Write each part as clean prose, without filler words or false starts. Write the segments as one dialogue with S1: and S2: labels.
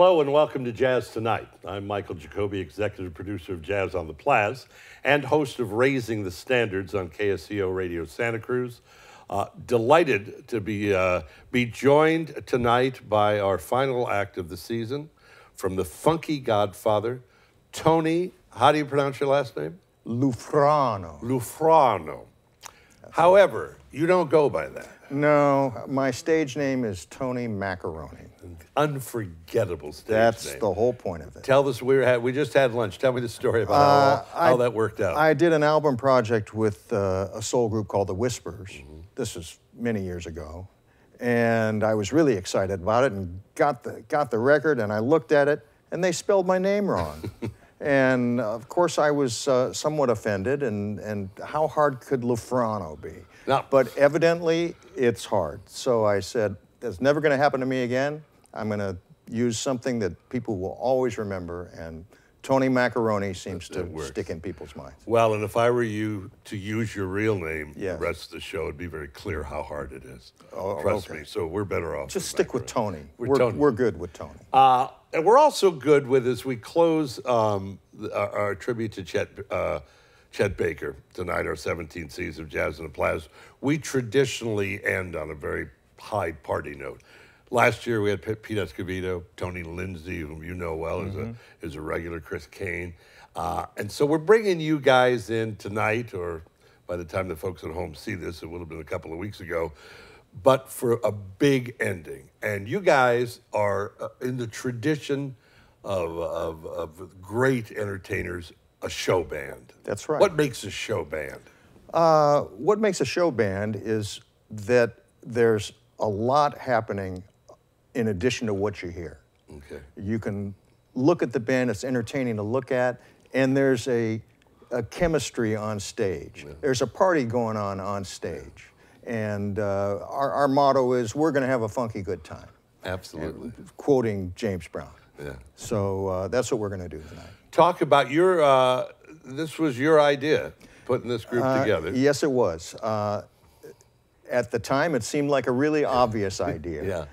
S1: Hello and welcome to Jazz Tonight. I'm Michael Jacobi, executive producer of Jazz on the Plaz and host of Raising the Standards on KCAT Radio Santa Cruz. Delighted to be joined tonight by our final act of the season from the Funky Godfather, Tony. How do you pronounce your last name?
S2: Lufrano.
S1: Lufrano. However, you don't go by that.
S2: No, my stage name is Tony Macaroni.
S1: An unforgettable stage
S2: That's
S1: name.
S2: the whole point of it.
S1: Tell us, we just had lunch. Tell me the story about how that worked out.
S2: I did an album project with a soul group called The Whispers. Mm-hmm. This is many years ago. And I was really excited about it and got the record, and I looked at it, and they spelled my name wrong. And of course, I was somewhat offended, and how hard could Lufrano be?
S1: No.
S2: But evidently, it's hard. So I said, it's never going to happen to me again. I'm going to use something that people will always remember, and Tony Macaroni seems to stick in people's minds.
S1: Well, and if I were you to use your real name,
S2: yes,
S1: the rest of the show, it'd be very clear how hard it is.
S2: Oh,
S1: Trust
S2: okay.
S1: me. So we're better off.
S2: Just stick with Tony.
S1: Tony.
S2: We're good with Tony.
S1: And we're also good with, as we close our tribute to Chet Baker tonight, our 17th season of Jazz on the Plaz, we traditionally end on a very high party note. Last year we had Pete Escovedo, Tony Lindsay, whom you know well, is a regular, Chris Kane. And so we're bringing you guys in tonight, or by the time the folks at home see this, it would have been a couple of weeks ago, but for a big ending. And you guys are in the tradition of great entertainers, a show band.
S2: That's right.
S1: What makes a show band?
S2: What makes a show band is that there's a lot happening in addition to what you hear.
S1: Okay.
S2: You can look at the band, it's entertaining to look at, and there's a chemistry on stage. Yeah. There's a party going on stage. And our motto is, we're going to have a funky good time.
S1: Absolutely.
S2: And quoting James Brown.
S1: Yeah.
S2: So that's what we're going to do tonight.
S1: Talk about your, this was your idea, putting this group together.
S2: Yes, it was. At the time, it seemed like a really obvious idea.
S1: Yeah.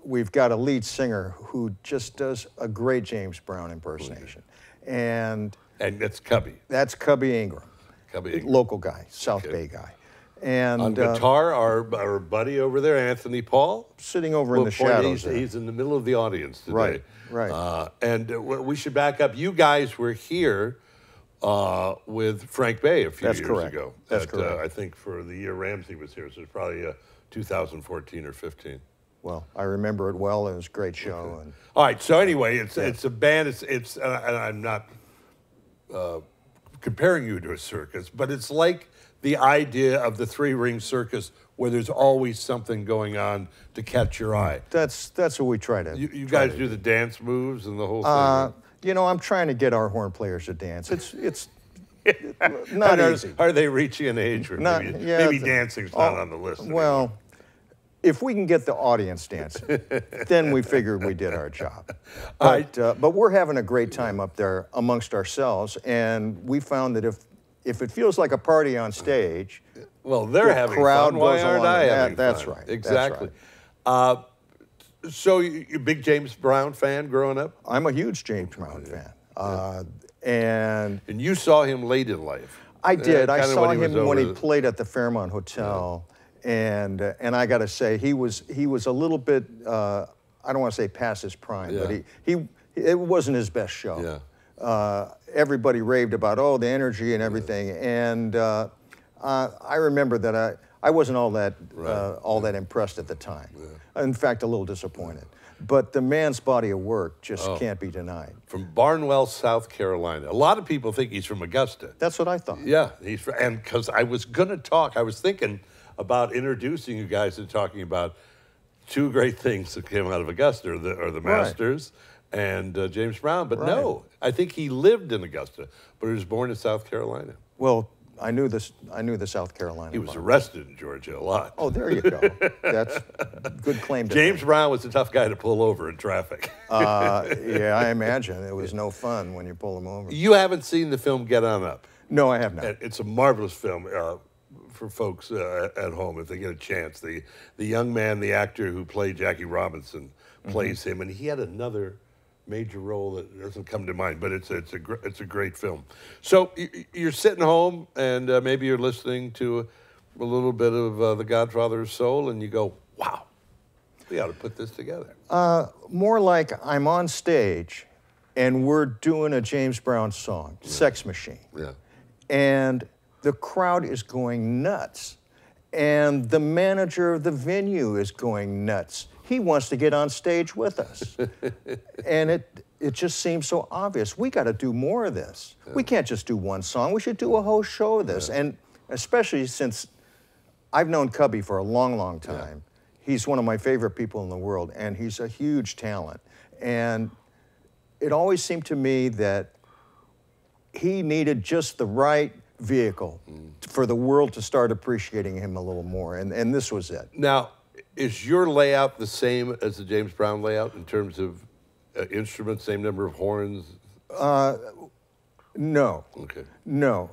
S2: We've got a lead singer who just does a great James Brown impersonation. And
S1: that's Cubby.
S2: That's Cubby Ingram.
S1: Cubby Ingram.
S2: Local guy, South Bay guy. And
S1: on guitar, our buddy over there, Anthony Paul.
S2: Sitting over in the shadows.
S1: He's in the middle of the audience today.
S2: Right.
S1: And we should back up. You guys were here with Frank Bay a few years ago.
S2: That's correct.
S1: I think for the year Ramsey was here, so it's probably 2014 or 15.
S2: Well, I remember it well. It was a great show. Okay. And
S1: all right. So anyway, it's a band. It's and I'm not comparing you to a circus, but it's like the idea of the three-ring circus, where there's always something going on to catch your eye.
S2: That's what we try to.
S1: You guys do the dance moves and the whole thing.
S2: You know, I'm trying to get our horn players to dance. It's not easy.
S1: Are they reaching an age where maybe dancing's not on the list anymore?
S2: Well, if we can get the audience dancing, then we figured we did our job. But we're having a great time up there amongst ourselves, and we found that if it feels like a party on stage,
S1: well, they're having fun. Why aren't I having fun?
S2: That's right.
S1: Exactly.
S2: That's right.
S1: So you're a big James Brown fan growing up?
S2: I'm a huge James Brown fan. And
S1: you saw him late in life.
S2: I did. I saw him when he played at the Fairmont Hotel. Yeah. And I got to say, he was a little bit, I don't want to say past his prime, but it wasn't his best show. Yeah. Everybody raved about, the energy and everything. Yeah. And I remember that I wasn't all that impressed at the time. Yeah. In fact, a little disappointed. But the man's body of work just can't be denied.
S1: From Barnwell, South Carolina. A lot of people think he's from Augusta.
S2: That's what I thought.
S1: Yeah, and because I was going to talk, I was thinking about introducing you guys and talking about two great things that came out of Augusta, or the Masters and James Brown. But no, I think he lived in Augusta, but he was born in South Carolina.
S2: Well, I knew the South Carolina.
S1: He was arrested in Georgia a lot.
S2: Oh, there you go. That's a good claim to
S1: James Brown was a tough guy to pull over in traffic.
S2: Yeah, I imagine. It was no fun when you pull him over.
S1: You haven't seen the film Get On Up?
S2: No, I have not.
S1: It's a marvelous film. for folks at home if they get a chance. The young man, the actor who played Jackie Robinson, plays him, and he had another major role that doesn't come to mind, but it's a great film. So you're sitting home, and maybe you're listening to a little bit of The Godfather's Soul, and you go, "Wow, we ought to put this together."
S2: More like I'm on stage, and we're doing a James Brown song, "Sex Machine," and the crowd is going nuts, and the manager of the venue is going nuts. He wants to get on stage with us. And it just seems so obvious. We got to do more of this. We can't just do one song. We should do a whole show of this. And especially since I've known Cubby for a long, long time. He's one of my favorite people in the world, and he's a huge talent. And it always seemed to me that he needed just the right vehicle for the world to start appreciating him a little more. And this was it.
S1: Now, is your layout the same as the James Brown layout in terms of instruments, same number of horns?
S2: No.
S1: Okay.
S2: No.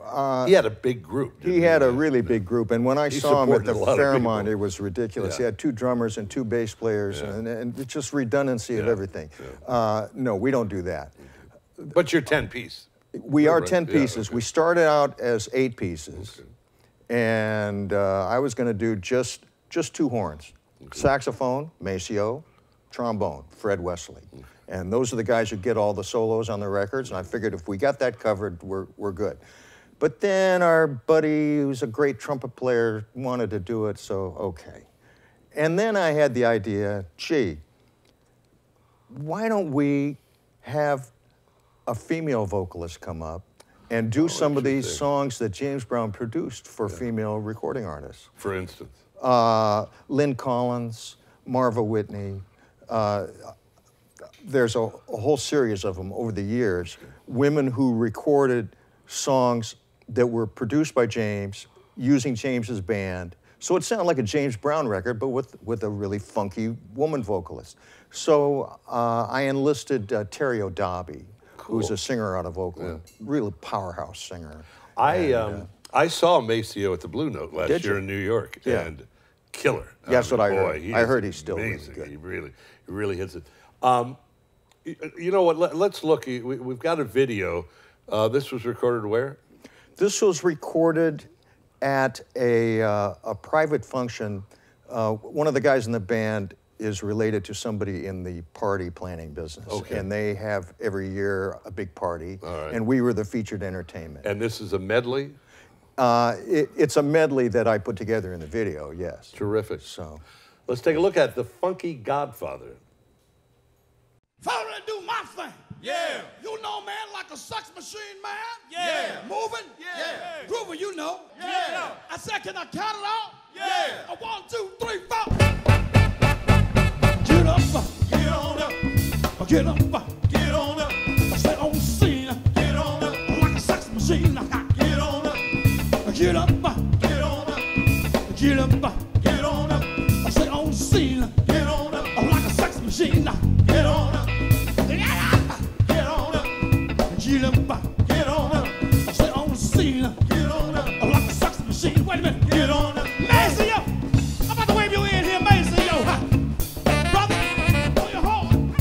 S1: He had a big group.
S2: He had a really big group, and when I saw him at the Fairmont,
S1: it
S2: was ridiculous. He had 2 drummers and 2 bass players, and it's just redundancy of everything. No, we don't do that.
S1: But you're 10-piece.
S2: We are 10 pieces. We started out as 8 pieces, and I was going to do just 2 horns. Saxophone, Maceo, trombone, Fred Wesley. And those are the guys who get all the solos on the records, and I figured if we got that covered, we're good. But then our buddy, who's a great trumpet player, wanted to do it, so okay. And then I had the idea, gee, why don't we have a female vocalist come up and do some of these songs that James Brown produced for female recording artists?
S1: For instance?
S2: Lynn Collins, Marva Whitney. There's a whole series of them over the years. Women who recorded songs that were produced by James, using James's band. So it sounded like a James Brown record, but with a really funky woman vocalist. So I enlisted Terry O'Dobbie, who's a singer out of Oakland, really powerhouse singer.
S1: I saw Maceo at the Blue Note last year in New York, and killer.
S2: That's what I heard. I heard he's still
S1: amazing.
S2: Really good.
S1: He really hits it. You know what? Let's look. We've got a video. This was recorded where?
S2: This was recorded at a private function. One of the guys in the band is related to somebody in the party planning business. And they have every year a big party. And we were the featured entertainment.
S1: And this is a medley?
S2: It's a medley that I put together in the video, yes.
S1: Terrific.
S2: So
S1: let's take a look at the Funky Godfather.
S3: Father, do my thing. Yeah. You know, man, like a sex machine, man. Yeah. Moving. Yeah. Grooving, you know. Yeah. I said, can I count it out? Yeah. 1, 2, 3, 4. Get up. Get on up. Get up. Get on up. Stay on the scene. Get on up. Like a sex machine. Get on up. Get up. Get on up. Get up. Get on up. Stay on the scene. Get on up. Like a sex machine. Get on up. Get on up. Get up. Get on up. Stay on the scene. Get on up. Like a sex machine. Wait a minute. Get on up. Maceo. I'm about to wave you in here, Maceo. Brother, throw your horn.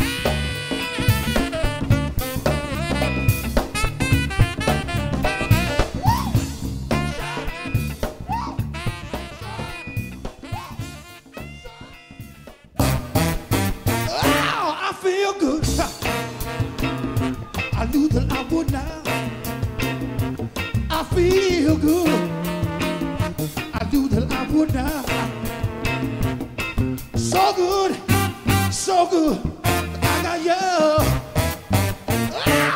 S3: Oh, I feel good. I knew that I would now. I feel good. I knew that I would now. So good, so good. I got you.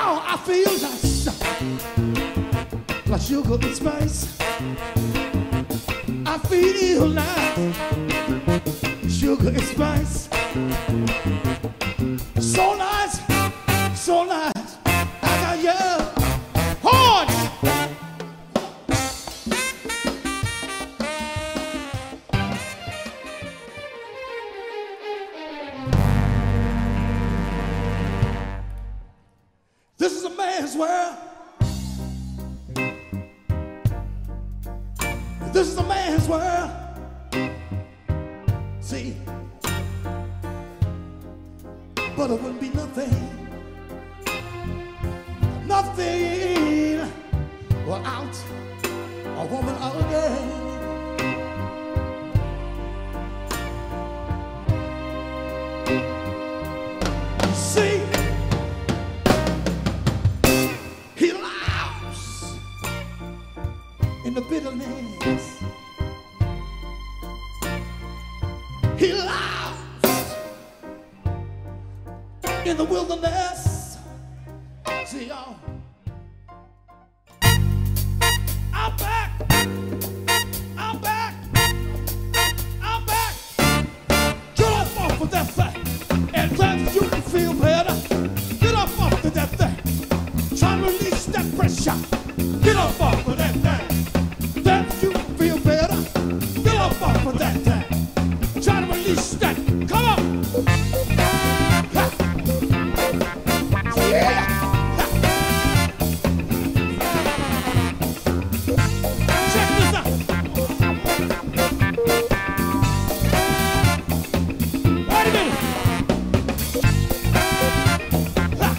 S3: Oh, I feel nice, like sugar and spice. I feel nice, sugar and spice. So nice, so nice. I got you. Horns. This is a man's world. This is a man's world. See, but it wouldn't be nothing, nothing without a woman again. See, he laughs in the bitterness. He laughs in the wilderness. See y'all. I'm back. I'm back. I'm back. Get up off of that thing and glad you can feel better. Get up off of that thing. Try to release that pressure. Get up off of that thing. That you can feel better. Get up off of that thing. Try to release that. Come on. Ha. Yeah. Ha. Check this out. Wait a minute. Ha.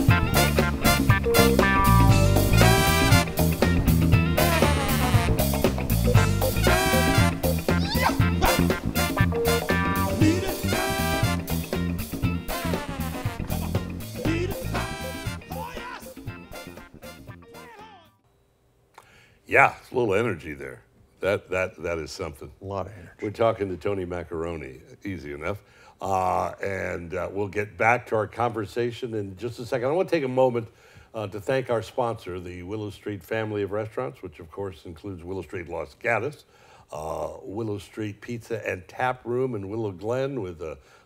S3: Yeah. Ha. Lead it. Come on. Lead it. Ha. Oh, yes. Play it on.
S1: Yeah, it's a little energy there. That is something.
S2: A lot of energy.
S1: We're talking to Tony Macaroni, easy enough. And we'll get back to our conversation in just a second. I want to take a moment to thank our sponsor, the Willow Street family of restaurants, which of course includes Willow Street Los Gatos, Willow Street Pizza and Tap Room in Willow Glen with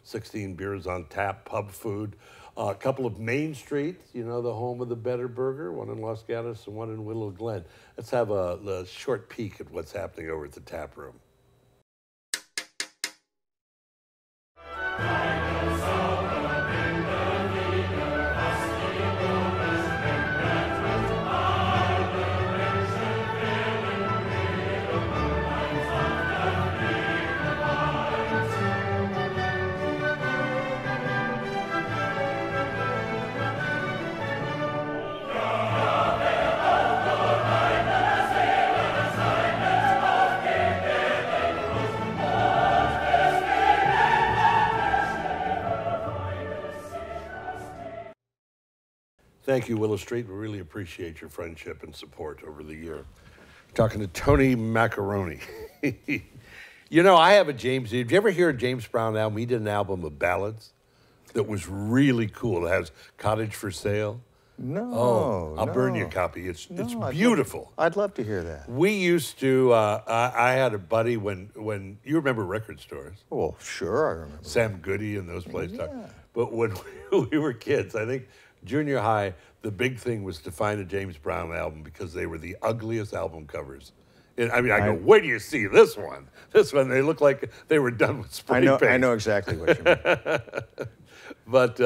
S1: 16 beers on tap, pub food. A couple of Main Street, you know, the home of the Better Burger, one in Los Gatos and one in Willow Glen. Let's have a short peek at what's happening over at the Tap Room. Thank you, Willow Street. We really appreciate your friendship and support over the year. Talking to Tony Macaroni. You know, I have a James. Did you ever hear a James Brown album? He did an album of ballads that was really cool. It has Cottage for Sale.
S2: No.
S1: Oh, I'll burn you a copy. It's beautiful.
S2: I'd love to hear that.
S1: We used to. I had a buddy when you remember record stores.
S2: Oh, sure, I remember.
S1: Sam Goody and those places.
S2: Yeah.
S1: But when we were kids, I think junior high, the big thing was to find a James Brown album because they were the ugliest album covers. And, I mean, I go, where do you see this one? This one, they look like they were done with spray paint.
S2: I know exactly what you mean.
S1: But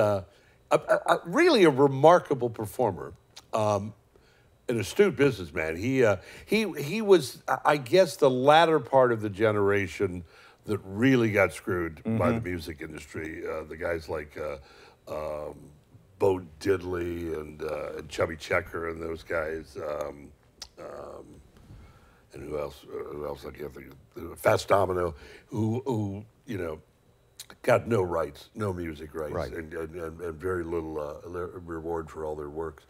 S1: really a remarkable performer, an astute businessman. He was, I guess, the latter part of the generation that really got screwed by the music industry. The guys like Bo Diddley and Chubby Checker and those guys. And who else? I can't think of. Fats Domino, who you know, got no rights, no music rights, and very little reward for all their works.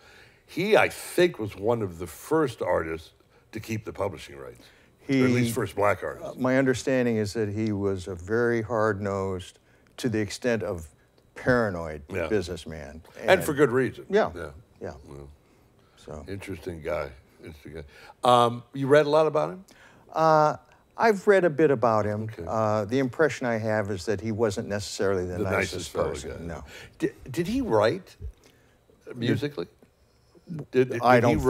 S1: He, I think, was one of the first artists to keep the publishing rights, or at least first black artist.
S2: My understanding is that he was a very hard-nosed, to the extent of paranoid businessman,
S1: and for good reason.
S2: Yeah.
S1: So interesting guy. You read a lot about him?
S2: I've read a bit about him. Okay. The impression I have is that he wasn't necessarily the nicest person. Guy. No.
S1: Did he write musically?
S2: I don't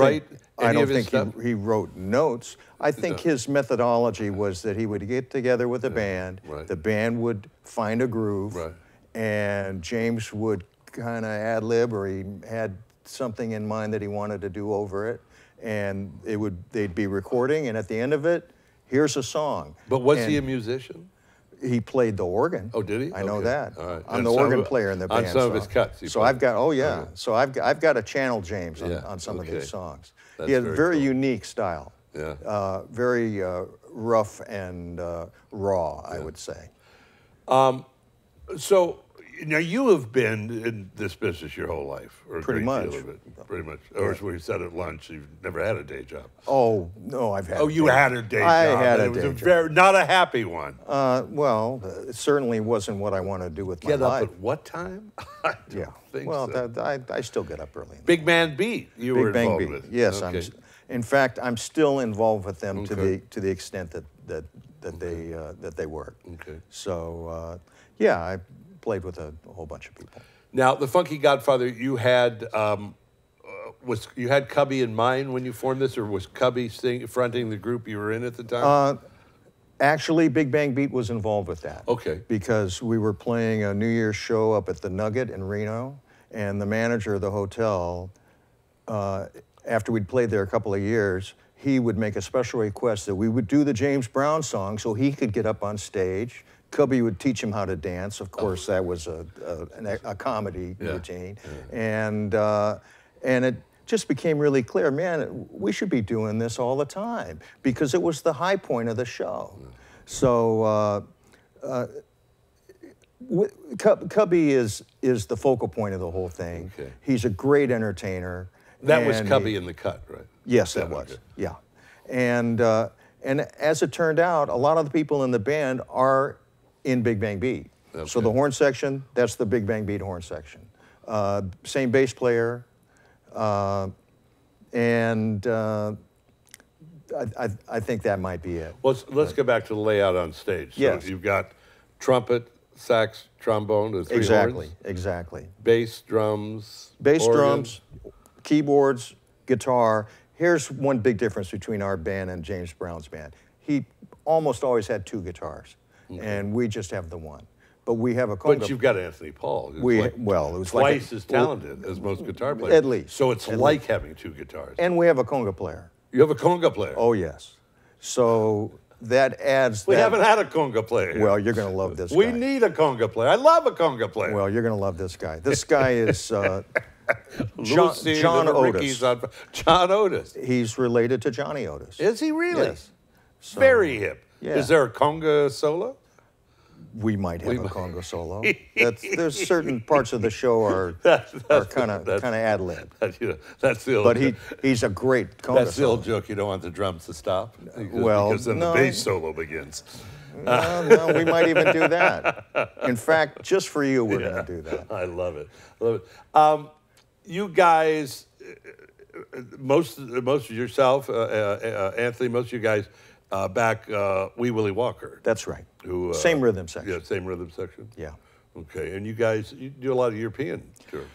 S2: think he wrote notes. I think his methodology was that he would get together with a band. Right. The band would find a groove, and James would kind of ad lib, or he had something in mind that he wanted to do over it, and they'd be recording, and at the end of it, Here's a song.
S1: But was he a musician?
S2: He played the organ.
S1: Oh, did he?
S2: I know that.
S1: All right.
S2: I'm the organ player in the band.
S1: On some of his cuts.
S2: So I've got, so I've got to channel James on some of these songs. He has a very unique style.
S1: Yeah.
S2: Very rough and raw, I would say.
S1: So now you have been in this business your whole life, or a
S2: Pretty
S1: great
S2: much.
S1: deal of it, pretty much. Or as we said at lunch, you've never had a day job.
S2: Oh no, I've had.
S1: Oh, you had a day job.
S2: I had a
S1: day job.
S2: job.
S1: Not a happy one.
S2: Well, it certainly wasn't what I want to do with my
S1: Get
S2: life.
S1: up at what time? I don't think so.
S2: I still get up early.
S1: Big Man Beat. You were involved with.
S2: Yes,
S1: okay.
S2: in fact, I'm still involved with them to the extent that they work.
S1: Okay.
S2: So yeah, I played with a whole bunch of people.
S1: Now, the Funky Godfather, you had you had Cubby in mind when you formed this, or was Cubby fronting the group you were in at the time?
S2: Actually, Big Bang Beat was involved with that.
S1: Okay.
S2: Because we were playing a New Year's show up at the Nugget in Reno, and the manager of the hotel, after we'd played there a couple of years, he would make a special request that we would do the James Brown song so he could get up on stage. Cubby would teach him how to dance. Of course, that was a comedy routine. Yeah. And it just became really clear, man, we should be doing this all the time because it was the high point of the show. Yeah. So Cubby is the focal point of the whole thing. Okay. He's a great entertainer.
S1: That was Cubby in the cut, right?
S2: Yes, that was. Okay. Yeah. And as it turned out, a lot of the people in the band are in Big Bang Beat. Okay. So the horn section, that's the Big Bang Beat horn section. Same bass player, and I think that might be it.
S1: Well, let's go back to the layout on stage. So
S2: yes.
S1: You've got trumpet, sax, trombone, the three horns.
S2: Exactly.
S1: Bass, drums,
S2: bass,
S1: organ.
S2: drums, keyboards, guitar. Here's one big difference between our band and James Brown's band. He almost always had two guitars. Okay. And we just have the one. But we have a conga.
S1: But you've got Anthony Paul.
S2: It was
S1: twice as talented as most guitar players.
S2: At least.
S1: So it's like having two guitars.
S2: And we have a conga player.
S1: You have a conga player?
S2: Oh, yes. So that adds...
S1: We haven't had a conga player.
S2: Well, you're going to love this guy.
S1: We need a conga player. I love a conga player.
S2: Well, you're going to love this guy. This guy is
S1: Lucy,
S2: John Otis.
S1: John Otis.
S2: He's related to Johnny Otis.
S1: Is he really?
S2: Yes. So,
S1: very hip.
S2: Yeah.
S1: Is there a conga solo?
S2: We might have a conga solo. There's certain parts of the show are kind of ad lib.
S1: That's the old.
S2: But he's a great conga.
S1: That's the old joke. You don't want the drums to stop. Because then the bass solo begins.
S2: No, we might even do that. In fact, just for you, we're going to do that.
S1: I love it. You guys, most of yourself, Anthony, most of you guys back Wee Willie Walker.
S2: That's right.
S1: Who,
S2: same rhythm section.
S1: Yeah, same rhythm section.
S2: Yeah.
S1: Okay, and you guys, you do a lot of European tours.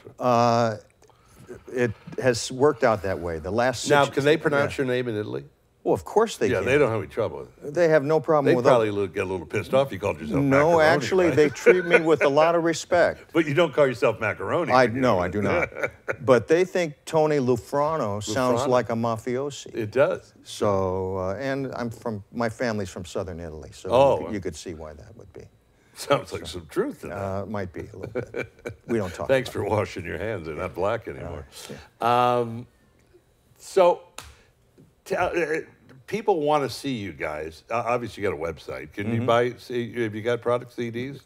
S2: It has worked out that way. The last
S1: now, can they pronounce your name in Italy?
S2: Well, of course they can.
S1: Yeah, they don't have any trouble with it.
S2: They have no problem with it.
S1: They probably get a little pissed off you called yourself
S2: No,
S1: macaroni,
S2: actually,
S1: right?
S2: they treat me with a lot of respect.
S1: But you don't call yourself macaroni.
S2: No, I do not. But they think Tony Lufrano sounds like a mafiosi.
S1: It does.
S2: So, and my family's from southern Italy, so you could see why that would be.
S1: Sounds like some truth in that.
S2: Might be a little bit. We don't talk
S1: Thanks
S2: about
S1: for washing your hands. They're not black anymore.
S2: Yeah.
S1: So, people want to see you guys. Obviously, you got a website. Can you have you got product CDs?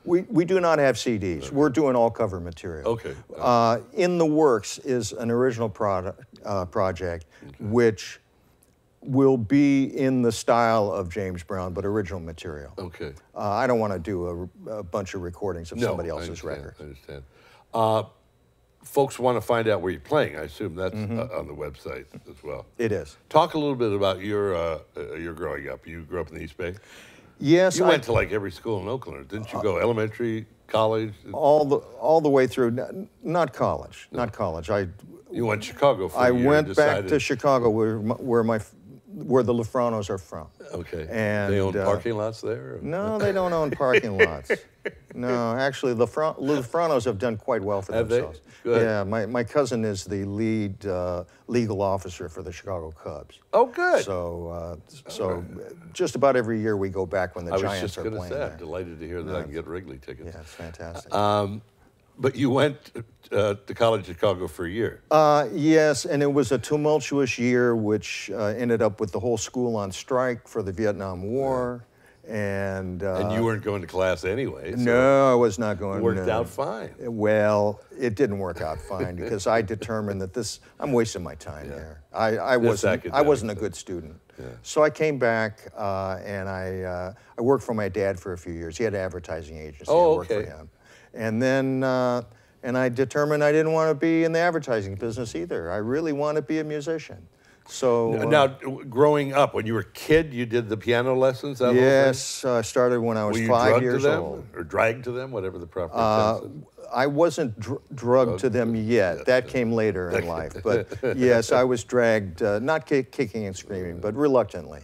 S2: We do not have CDs. Okay. We're doing all cover material.
S1: Okay.
S2: In the works is an original project, which will be in the style of James Brown, but original material.
S1: Okay.
S2: I don't want to do a bunch of recordings of somebody else's record.
S1: I understand. Folks want to find out where you're playing. I assume that's on the website as well.
S2: It is.
S1: Talk a little bit about your growing up. You grew up in the East Bay?
S2: Yes.
S1: You went to like every school in Oakland, didn't you? Go elementary, college?
S2: All the way through. Not college. No. Not college.
S1: You went to Chicago for a year.
S2: I went back to Chicago where the Lufranos are from.
S1: Okay.
S2: And
S1: they own parking lots there?
S2: No, they don't own parking lots. No, actually, Lufranos have done quite well for themselves.
S1: Good.
S2: Yeah, my cousin is the lead legal officer for the Chicago Cubs.
S1: Oh, good.
S2: So just about every year we go back when the Giants are playing.
S1: I was just going to say, I'm delighted to hear that I can get Wrigley tickets.
S2: Yeah, it's fantastic.
S1: But you went to college in Chicago for a year.
S2: Yes, and it was a tumultuous year, which ended up with the whole school on strike for the Vietnam War. And
S1: you weren't going to class anyway. So
S2: no, I was not going.
S1: It worked out fine.
S2: Well, it didn't work out fine because I determined that I'm wasting my time here. I wasn't a good student. Yeah. So I came back and I worked for my dad for a few years. He had an advertising agency.
S1: Oh,
S2: I worked for him. And then I determined I didn't want to be in the advertising business either. I really want to be a musician. So
S1: now, growing up, when you were a kid, you did the piano lessons.
S2: Yes, I started when I was 5 years old.
S1: Or dragged to them, whatever the proper term is.
S2: I wasn't drugged to them yet. Yes, that came later in life. But yes, I was dragged, not kicking and screaming, but reluctantly.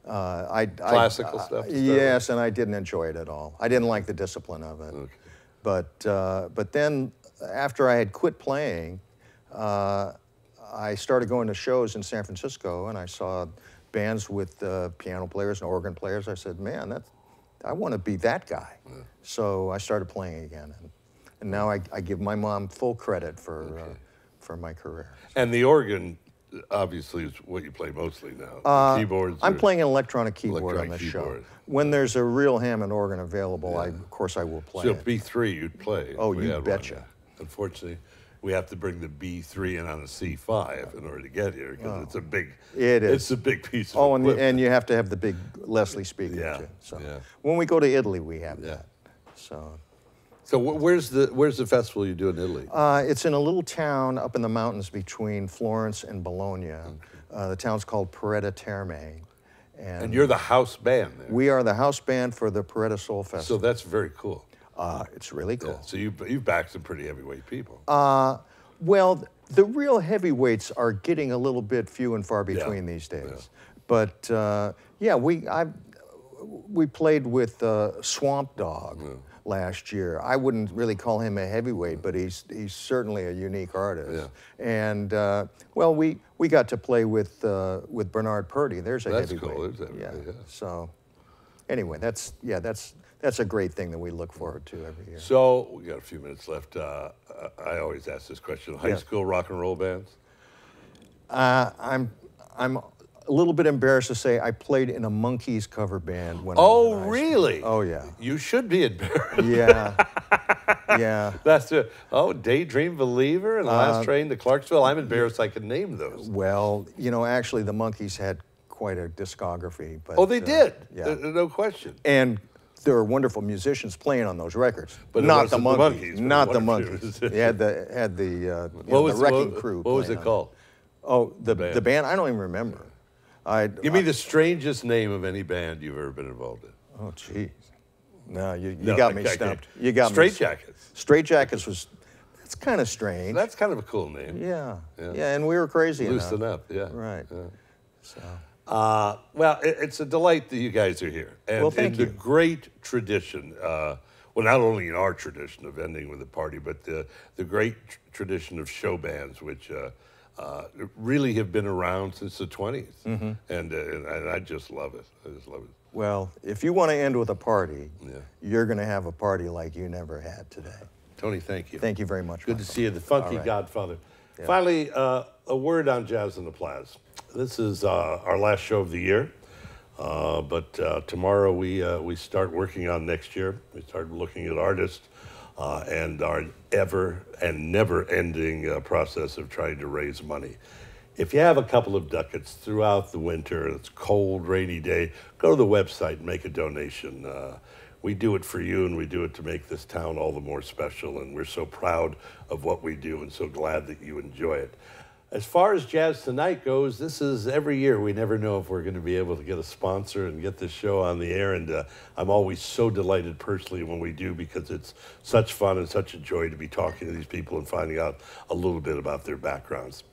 S1: Classical stuff.
S2: Yes, and I didn't enjoy it at all. I didn't like the discipline of it. Okay. But then after I had quit playing, I started going to shows in San Francisco, and I saw bands with piano players and organ players. I said, man, I want to be that guy. Yeah. So I started playing again, and now I give my mom full credit for my career.
S1: And the organ, obviously, is what you play mostly now. Keyboards.
S2: I'm playing an electronic keyboard on this show. When there's a real Hammond organ available, of course I will play.
S1: So
S2: it.
S1: B3, you'd play.
S2: Oh, you betcha.
S1: Unfortunately, we have to bring the B3 in on a C5 in order to get here because it's a big.
S2: It is.
S1: It's a big piece of equipment.
S2: And you have to have the big Leslie speaker too. So when we go to Italy, we have that.
S1: So where's the festival you do in Italy?
S2: It's in a little town up in the mountains between Florence and Bologna. Okay. The town's called Porretta Terme.
S1: And you're the house band there.
S2: We are the house band for the Porretta Soul Festival.
S1: So that's very cool.
S2: It's really cool.
S1: Yeah, so you've backed some pretty heavyweight people.
S2: Well, the real heavyweights are getting a little bit few and far between these days. Yeah. But we played with Swamp Dogg last year. I wouldn't really call him a heavyweight, but he's certainly a unique artist. Yeah. And well, we got to play with Bernard Purdie. There's a heavyweight.
S1: That's cool. Yeah.
S2: So anyway, that's a great thing that we look forward to every year.
S1: So we got a few minutes left. I always ask this question: high school rock and roll bands?
S2: I'm a little bit embarrassed to say I played in a Monkees cover band when I was in high school.
S1: Really?
S2: Oh, yeah.
S1: You should be embarrassed.
S2: Yeah. Yeah.
S1: That's it. Daydream Believer and Last Train to Clarksville. I'm embarrassed I could name those.
S2: Well, actually the Monkees had quite a discography. But,
S1: they did.
S2: Yeah.
S1: No question.
S2: And there were wonderful musicians playing on those records,
S1: but
S2: not the Monkees. Not the Monkees. They had the Wrecking Crew.
S1: What was it called?
S2: Oh, the band? I don't even remember.
S1: Give me the strangest name of any band you've ever been involved in.
S2: Oh, jeez. No, you got me stumped. You got
S1: me. Straitjackets.
S2: Straitjackets that's kind of strange.
S1: That's kind of a cool name.
S2: Yeah, and we were crazy enough.
S1: Loosen up,
S2: Right. Yeah.
S1: So. Well, it's a delight that you guys are here. And
S2: thank you.
S1: The great tradition, well, not only in our tradition of ending with a party, but the great tradition of show bands, which really have been around since the 20s. Mm-hmm. And I just love it. I just love it.
S2: Well, if you want to end with a party, you're going to have a party like you never had today.
S1: Tony, thank you.
S2: Thank you very much.
S1: Good to see you, the Funky Godfather. Yeah. Finally, a word on Jazz in the Plaza. This is our last show of the year, but tomorrow we start working on next year. We start looking at artists and our ever and never-ending process of trying to raise money. If you have a couple of ducats throughout the winter, it's a cold, rainy day, go to the website and make a donation. We do it for you, and we do it to make this town all the more special, and we're so proud of what we do and so glad that you enjoy it. As far as Jazz Tonight goes, this is every year. We never know if we're going to be able to get a sponsor and get this show on the air, and I'm always so delighted personally when we do, because it's such fun and such a joy to be talking to these people and finding out a little bit about their backgrounds.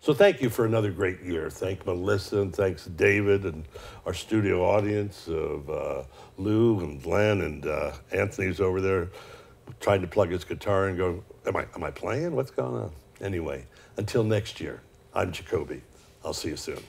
S1: So thank you for another great year. Thank Melissa and thanks David and our studio audience of Lou and Glenn and Anthony's over there trying to plug his guitar and go, am I playing? What's going on? Anyway, until next year, I'm Jacobi. I'll see you soon.